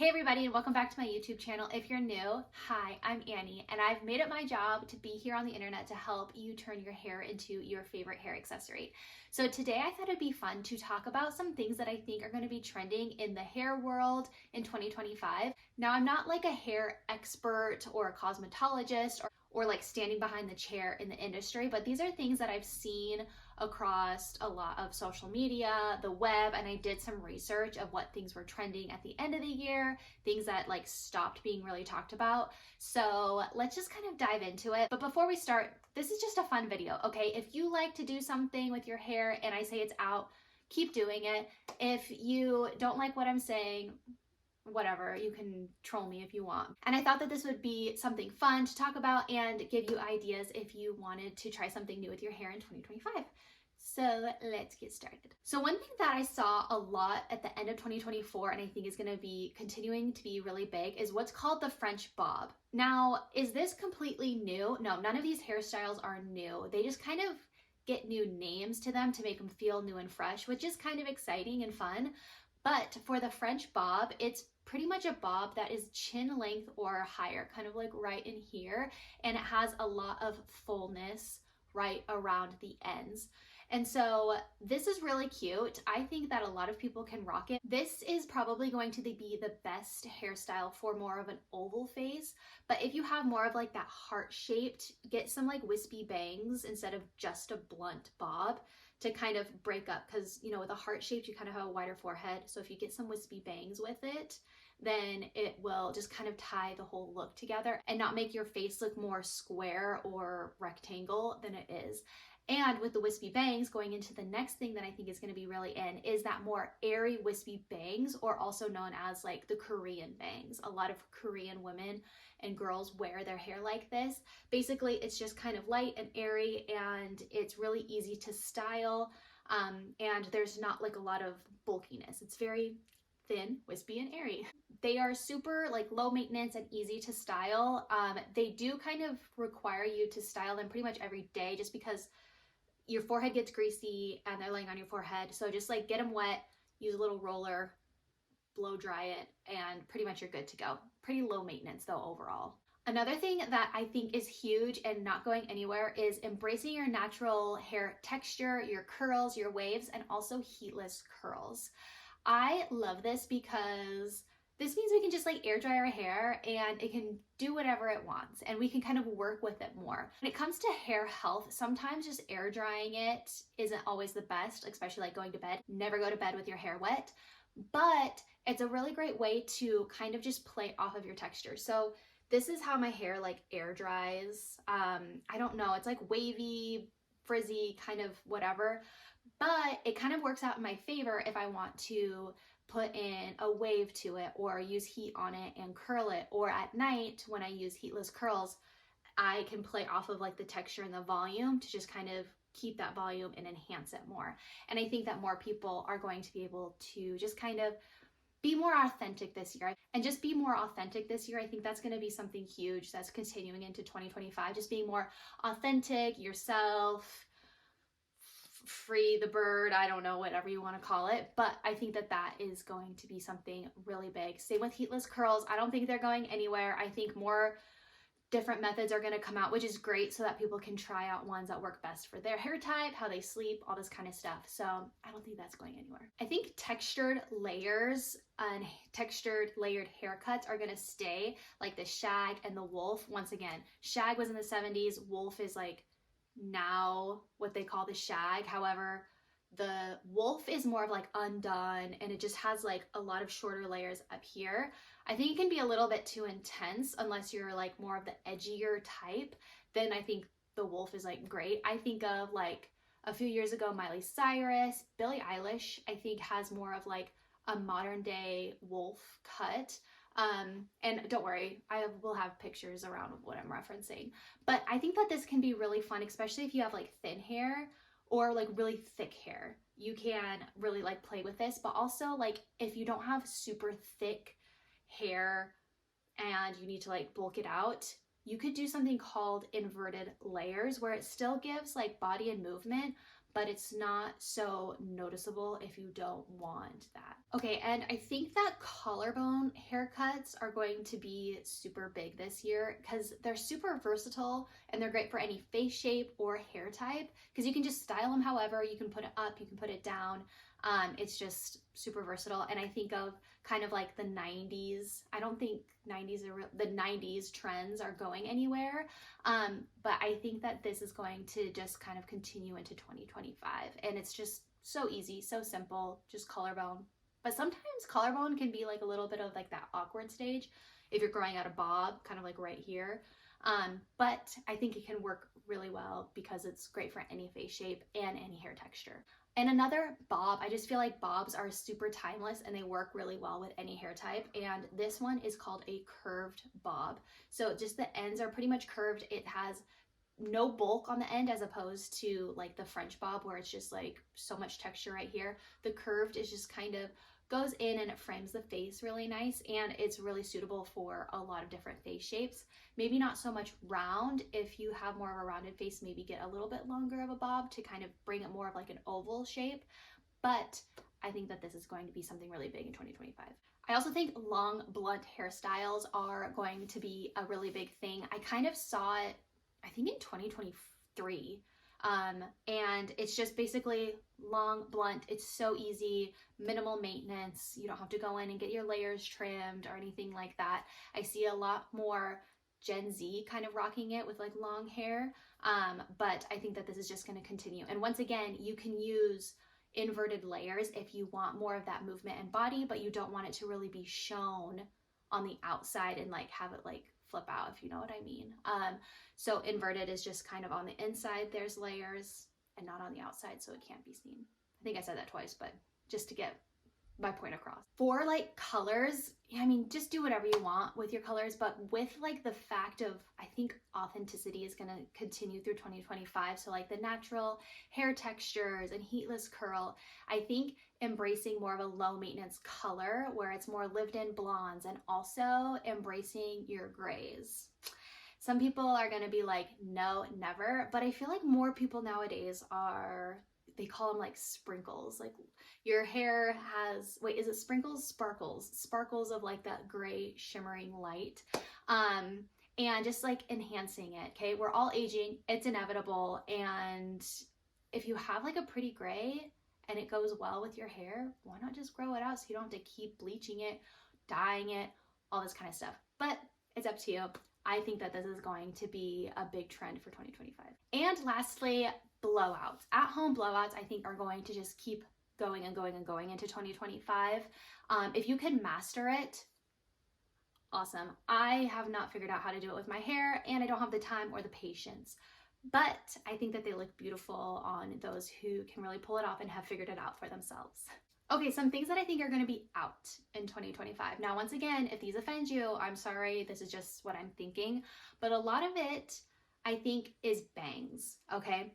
Hey everybody, and welcome back to my YouTube channel. If you're new, hi, I'm Annie, and I've made it my job to be here on the internet to help you turn your hair into your favorite hair accessory. So today I thought it'd be fun to talk about some things that I think are going to be trending in the hair world in 2025. Now, I'm not like a hair expert or a cosmetologist or like standing behind the chair in the industry, but these are things that I've seen across a lot of social media, the web, and I did some research of what things were trending at the end of the year, things that like stopped being really talked about. So let's just kind of dive into it. But before we start, this is just a fun video, okay? If you like to do something with your hair and I say it's out, keep doing it. If you don't like what I'm saying, whatever, you can troll me if you want. And I thought that this would be something fun to talk about and give you ideas if you wanted to try something new with your hair in 2025. So let's get started. So one thing that I saw a lot at the end of 2024 and I think is going to be continuing to be really big is what's called the French bob. Now, is this completely new? No, none of these hairstyles are new. They just kind of get new names to them to make them feel new and fresh, which is kind of exciting and fun. But for the French bob, it's pretty much a bob that is chin length or higher, kind of like right in here. And it has a lot of fullness right around the ends. And so this is really cute. I think that a lot of people can rock it. This is probably going to be the best hairstyle for more of an oval face. But if you have more of like that heart-shaped, get some like wispy bangs instead of just a blunt bob to kind of break up, because you know, with a heart shaped you kind of have a wider forehead. So if you get some wispy bangs with it, then it will just kind of tie the whole look together and not make your face look more square or rectangle than it is. And with the wispy bangs, going into the next thing that I think is going to be really in is that more airy wispy bangs, or also known as like the Korean bangs. A lot of Korean women and girls wear their hair like this. Basically, it's just kind of light and airy, and it's really easy to style. And there's not like a lot of bulkiness. It's very thin, wispy, and airy. They are super like low maintenance and easy to style. They do kind of require you to style them pretty much every day, just because your forehead gets greasy and they're laying on your forehead. So just like get them wet, use a little roller, blow dry it, and pretty much you're good to go. Pretty low maintenance though overall. Another thing that I think is huge and not going anywhere is embracing your natural hair texture, your curls, your waves, and also heatless curls. I love this because this means we can just like air dry our hair and it can do whatever it wants, and we can kind of work with it more. When it comes to hair health, sometimes just air drying it isn't always the best, especially like going to bed. Never go to bed with your hair wet, but it's a really great way to kind of just play off of your texture. So this is how my hair like air dries. I don't know, it's like wavy, frizzy, kind of whatever, but it kind of works out in my favor if I want to put in a wave to it or use heat on it and curl it. Or at night when I use heatless curls, I can play off of like the texture and the volume to just kind of keep that volume and enhance it more. And I think that more people are going to be able to just kind of be more authentic this year. And just be more authentic this year, I think that's going to be something huge that's continuing into 2025. Just being more authentic, yourself, free the bird, I don't know, whatever you want to call it. But I think that that is going to be something really big. Same with heatless curls. I don't think they're going anywhere. I think more different methods are going to come out, which is great, so that people can try out ones that work best for their hair type, how they sleep, all this kind of stuff. So I don't think that's going anywhere. I think textured layers and textured layered haircuts are going to stay, like the shag and the wolf. Once again, shag was in the 70s, wolf is like now what they call the shag. However, the wolf is more of like undone, and it just has like a lot of shorter layers up here. I think it can be a little bit too intense unless you're like more of the edgier type. Then I think the wolf is like great. I think of like a few years ago, Miley Cyrus, Billie Eilish, I think has more of like a modern day wolf cut. And don't worry, I will have pictures around what I'm referencing. But I think that this can be really fun, especially if you have like thin hair or like really thick hair. You can really like play with this, but also like if you don't have super thick hair and you need to like bulk it out, you could do something called inverted layers, where it still gives like body and movement, but it's not so noticeable if you don't want that. Okay, and I think that collarbone haircuts are going to be super big this year because they're super versatile and they're great for any face shape or hair type because you can just style them however. You can put it up, you can put it down. It's just super versatile. And I think of kind of like the 90s. I don't think the 90s trends are going anywhere. But I think that this is going to just kind of continue into 2025. And it's just so easy, so simple, just collarbone. But sometimes collarbone can be like a little bit of like that awkward stage if you're growing out a bob, kind of like right here. But I think it can work really well because it's great for any face shape and any hair texture. And another bob, I just feel like bobs are super timeless and they work really well with any hair type. And this one is called a curved bob. So just the ends are pretty much curved. It has no bulk on the end as opposed to like the French bob where it's just like so much texture right here. The curved is just kind of goes in and it frames the face really nice, and it's really suitable for a lot of different face shapes. Maybe not so much round. If you have more of a rounded face, maybe get a little bit longer of a bob to kind of bring it more of like an oval shape. But I think that this is going to be something really big in 2025. I also think long blunt hairstyles are going to be a really big thing. I kind of saw it, I think in 2023. And it's just basically long, blunt. It's so easy, minimal maintenance. You don't have to go in and get your layers trimmed or anything like that. I see a lot more Gen Z kind of rocking it with like long hair. But I think that this is just going to continue. And once again, you can use inverted layers if you want more of that movement and body, but you don't want it to really be shown on the outside and like have it like flip out, if you know what I mean. So inverted is just kind of on the inside, there's layers, and not on the outside, so it can't be seen. I think I said that twice, but just to get my point across. For like colors, I mean, just do whatever you want with your colors, but with like the fact of, I think authenticity is gonna continue through 2025. So like the natural hair textures and heatless curl, I think embracing more of a low maintenance color where it's more lived in blondes, and also embracing your grays. Some people are gonna be like, no, never, but I feel like more people nowadays are, they call them like sprinkles. Like your hair has, wait, is it sprinkles? Sparkles. Sparkles of like that gray shimmering light. And just like enhancing it, okay? We're all aging, it's inevitable. And if you have like a pretty gray and it goes well with your hair, why not just grow it out so you don't have to keep bleaching it, dyeing it, all this kind of stuff. But it's up to you. I think that this is going to be a big trend for 2025. And lastly, blowouts. At home blowouts, I think, are going to just keep going and going and going into 2025. If you can master it, awesome. I have not figured out how to do it with my hair, and I don't have the time or the patience. But I think that they look beautiful on those who can really pull it off and have figured it out for themselves. Okay, some things that I think are going to be out in 2025. Now, once again, if these offend you, I'm sorry, this is just what I'm thinking. But a lot of it, I think, is bangs, okay?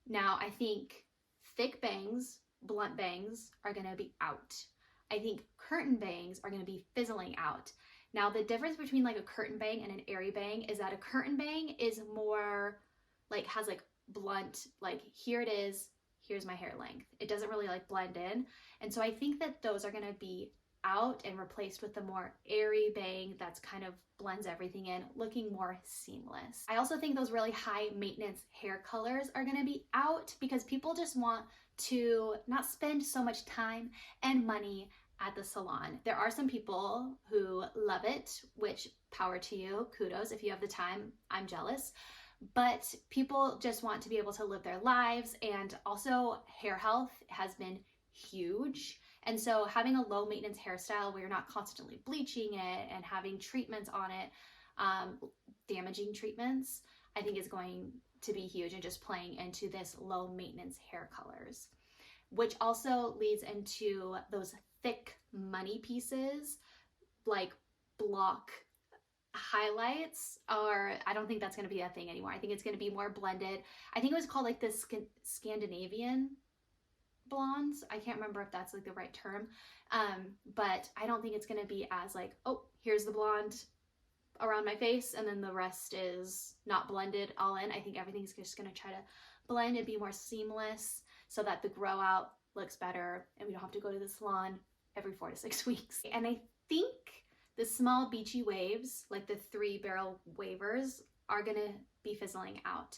Now, I think thick bangs, blunt bangs are going to be out. I think curtain bangs are going to be fizzling out. Now, the difference between like a curtain bang and an airy bang is that a curtain bang is more like, has like blunt, like here it is, here's my hair length. It doesn't really like blend in. And so I think that those are going to be out and replaced with the more airy bang that's kind of blends everything in, looking more seamless. I also think those really high maintenance hair colors are going to be out because people just want to not spend so much time and money at the salon. There are some people who love it, which power to you, kudos if you have the time. I'm jealous. But people just want to be able to live their lives, and also hair health has been huge. And so having a low maintenance hairstyle where you're not constantly bleaching it and having treatments on it, damaging treatments, I think is going to be huge, and just playing into this low maintenance hair colors, which also leads into those thick money pieces like block highlights. Or I don't think that's going to be a thing anymore. I think it's going to be more blended. I think it was called like the Scandinavian blondes. I can't remember if that's like the right term, but I don't think it's going to be as like, oh, here's the blonde around my face and then the rest is not blended all in. I think everything's just going to try to blend and be more seamless. so that the grow out looks better and we don't have to go to the salon every 4 to 6 weeks. And I think the small beachy waves, like the 3-barrel wavers, are gonna be fizzling out.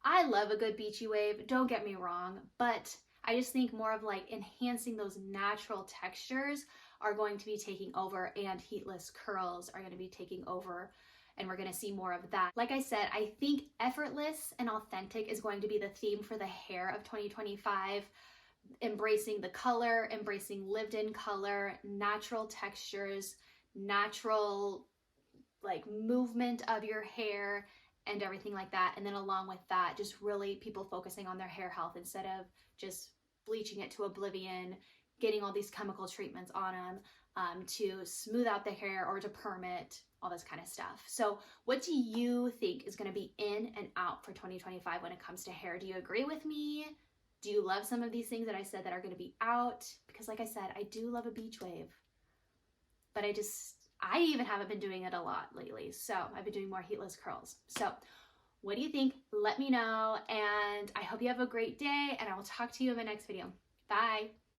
I love a good beachy wave, don't get me wrong, but I just think more of like enhancing those natural textures are going to be taking over, and heatless curls are going to be taking over, and we're going to see more of that. Like I said, I think effortless and authentic is going to be the theme for the hair of 2025. Embracing the color, embracing lived-in color, natural textures, natural like movement of your hair and everything like that. And then along with that, just really people focusing on their hair health instead of just bleaching it to oblivion, getting all these chemical treatments on them to smooth out the hair or to perm it, all this kind of stuff. So what do you think is going to be in and out for 2025 when it comes to hair? Do you agree with me? Do you love some of these things that I said that are going to be out? Because like I said, I do love a beach wave, but I even haven't been doing it a lot lately. So I've been doing more heatless curls. So what do you think? Let me know. And I hope you have a great day, and I will talk to you in my next video. Bye.